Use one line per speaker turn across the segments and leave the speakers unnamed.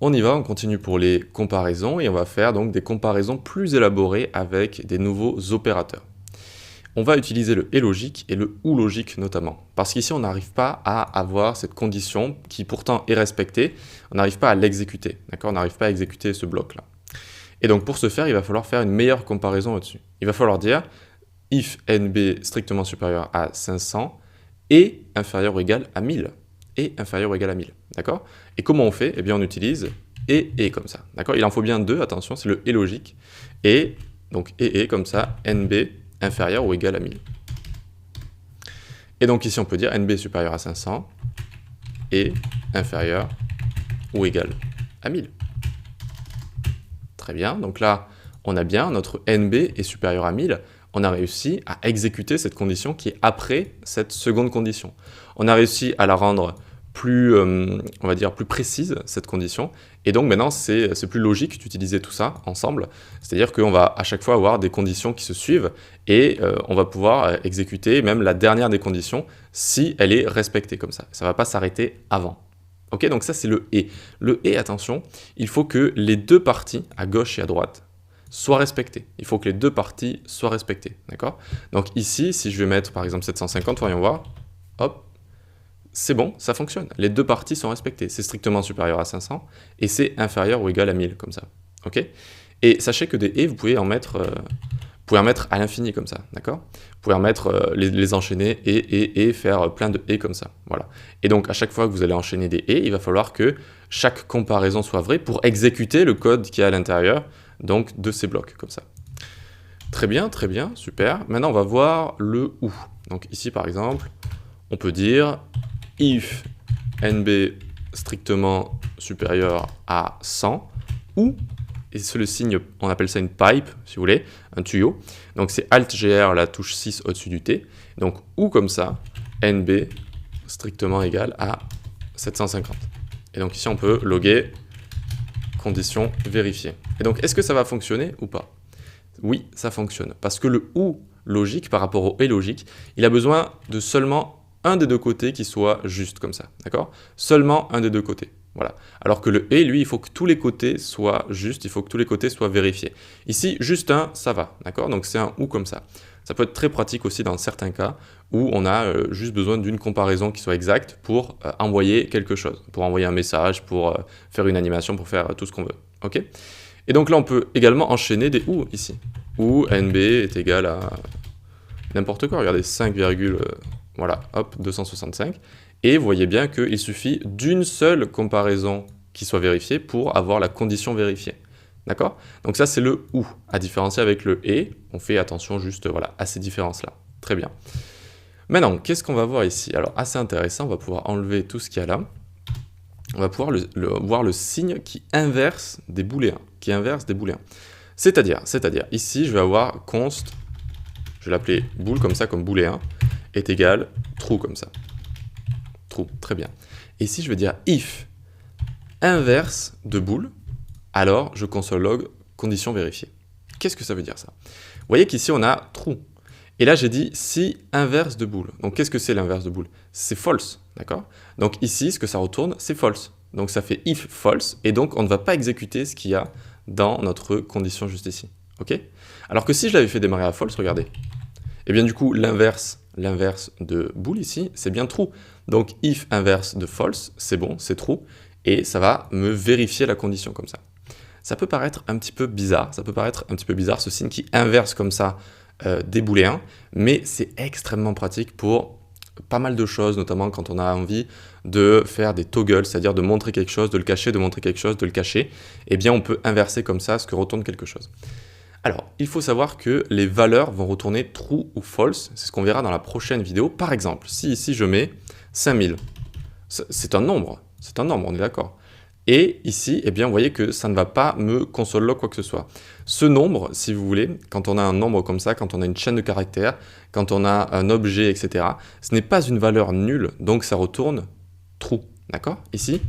On y va, on continue pour les comparaisons et on va faire donc des comparaisons plus élaborées avec des nouveaux opérateurs. On va utiliser le et logique et le ou logique notamment, parce qu'ici on n'arrive pas à avoir cette condition qui pourtant est respectée, on n'arrive pas à l'exécuter, d'accord? On n'arrive pas à exécuter ce bloc-là. Et donc pour ce faire, il va falloir faire une meilleure comparaison au-dessus. Il va falloir dire if NB strictement supérieur à 500 et inférieur ou égal à 1000. Et inférieur ou égal à 1000, d'accord? Et comment on fait? Eh bien on utilise et comme ça, d'accord? Il en faut bien deux, attention, c'est le et logique. Et donc et comme ça, NB inférieur ou égal à 1000. Et donc ici on peut dire NB supérieur à 500 et inférieur ou égal à 1000. Très bien, donc là on a bien notre NB est supérieur à 1000, on a réussi à exécuter cette condition qui est après cette seconde condition. On a réussi à la rendre plus, on va dire, plus précise, cette condition, et donc maintenant c'est plus logique d'utiliser tout ça ensemble, c'est-à-dire qu'on va à chaque fois avoir des conditions qui se suivent, et on va pouvoir exécuter même la dernière des conditions si elle est respectée comme ça ne va pas s'arrêter avant. Ok, donc ça c'est le et. Le et, attention, il faut que les deux parties, à gauche et à droite, soient respectées. Il faut que les deux parties soient respectées, d'accord? Donc ici, si je vais mettre par exemple 750, voyons voir, hop, c'est bon, ça fonctionne. Les deux parties sont respectées. C'est strictement supérieur à 500 et c'est inférieur ou égal à 1000, comme ça, ok? Et sachez que des et, vous pouvez en mettre... Vous pouvez en mettre à l'infini comme ça, d'accord? Vous pouvez en mettre, les enchaîner et faire plein de et comme ça, voilà. Et donc à chaque fois que vous allez enchaîner des et, il va falloir que chaque comparaison soit vraie pour exécuter le code qui est à l'intérieur donc de ces blocs comme ça. Très bien, super. Maintenant on va voir le ou. Donc ici par exemple, on peut dire if NB strictement supérieur à 100 ou, et c'est le signe, on appelle ça une pipe, si vous voulez, un tuyau. Donc c'est Alt-GR, la touche 6 au-dessus du T. Donc ou comme ça, NB strictement égal à 750. Et donc ici on peut loguer condition vérifiée. Et donc est-ce que ça va fonctionner ou pas? Oui, ça fonctionne. Parce que le ou logique par rapport au et logique, il a besoin de seulement un des deux côtés qui soit juste comme ça, d'accord? Seulement un des deux côtés. Voilà. Alors que le et, lui, il faut que tous les côtés soient justes, il faut que tous les côtés soient vérifiés. Ici, juste un, ça va, d'accord? Donc c'est un ou comme ça. Ça peut être très pratique aussi dans certains cas où on a juste besoin d'une comparaison qui soit exacte pour envoyer quelque chose, pour envoyer un message, pour faire une animation, pour faire tout ce qu'on veut. Ok? Et donc là, on peut également enchaîner des ou ici. Ou NB est égal à n'importe quoi. Regardez, 5, voilà, hop, 265. Et vous voyez bien qu'il suffit d'une seule comparaison qui soit vérifiée pour avoir la condition vérifiée. D'accord? Donc ça, c'est le ou, à différencier avec le et. On fait attention juste voilà, à ces différences-là. Très bien. Maintenant, qu'est-ce qu'on va voir ici? Alors, assez intéressant, on va pouvoir enlever tout ce qu'il y a là. On va pouvoir voir le signe qui inverse des booléens. C'est-à-dire, ici, je vais avoir const, je vais l'appeler bool comme ça, comme booléen, est égal true comme ça. True, très bien. Et si je veux dire if inverse de bool, alors je console log condition vérifiée. Qu'est-ce que ça veut dire ça? Vous voyez qu'ici on a true. Et là j'ai dit si inverse de bool. Donc qu'est-ce que c'est l'inverse de bool? C'est false, d'accord? Donc ici ce que ça retourne c'est false. Donc ça fait if false et donc on ne va pas exécuter ce qu'il y a dans notre condition juste ici. Ok? Alors que si je l'avais fait démarrer à false, regardez. Et bien du coup l'inverse de bool ici, c'est bien true. Donc if inverse de false, c'est bon, c'est true, et ça va me vérifier la condition comme ça. Ça peut paraître un petit peu bizarre, ce signe qui inverse comme ça des booléens, mais c'est extrêmement pratique pour pas mal de choses, notamment quand on a envie de faire des toggles, c'est-à-dire de montrer quelque chose, de le cacher, de montrer quelque chose, de le cacher, et bien on peut inverser comme ça ce que retourne quelque chose. Alors, il faut savoir que les valeurs vont retourner true ou false, c'est ce qu'on verra dans la prochaine vidéo. Par exemple, si ici je mets 5000, c'est un nombre, on est d'accord. Et ici, eh bien, vous voyez que ça ne va pas me console log quoi que ce soit. Ce nombre, si vous voulez, quand on a un nombre comme ça, quand on a une chaîne de caractères, quand on a un objet, etc., ce n'est pas une valeur nulle, donc ça retourne true, d'accord? Ici,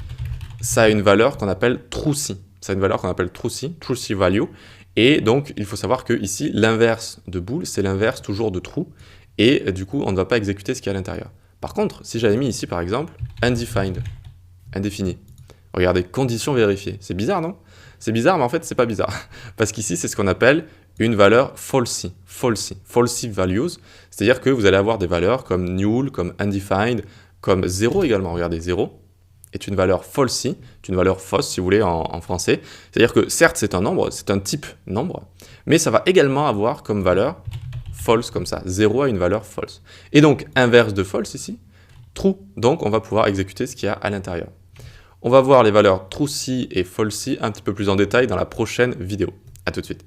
ça a une valeur qu'on appelle trueC. trueC value. Et donc, il faut savoir que ici, l'inverse de bool, c'est l'inverse toujours de true, et du coup, on ne va pas exécuter ce qu'il y a à l'intérieur. Par contre, si j'avais mis ici, par exemple, undefined, indéfini, Regardez, condition vérifiée. C'est bizarre, non? C'est bizarre, mais en fait, c'est pas bizarre. Parce qu'ici, c'est ce qu'on appelle une valeur falsy. Falsy values. C'est-à-dire que vous allez avoir des valeurs comme null, comme undefined, comme 0 également. Regardez, 0 est une valeur falsy, est une valeur fausse, si vous voulez, en français. C'est-à-dire que, certes, c'est un nombre, c'est un type nombre, mais ça va également avoir comme valeur false, comme ça. 0 a une valeur false. Et donc, inverse de false ici, true. Donc, on va pouvoir exécuter ce qu'il y a à l'intérieur. On va voir les valeurs truecy et falsy un petit peu plus en détail dans la prochaine vidéo. À tout de suite.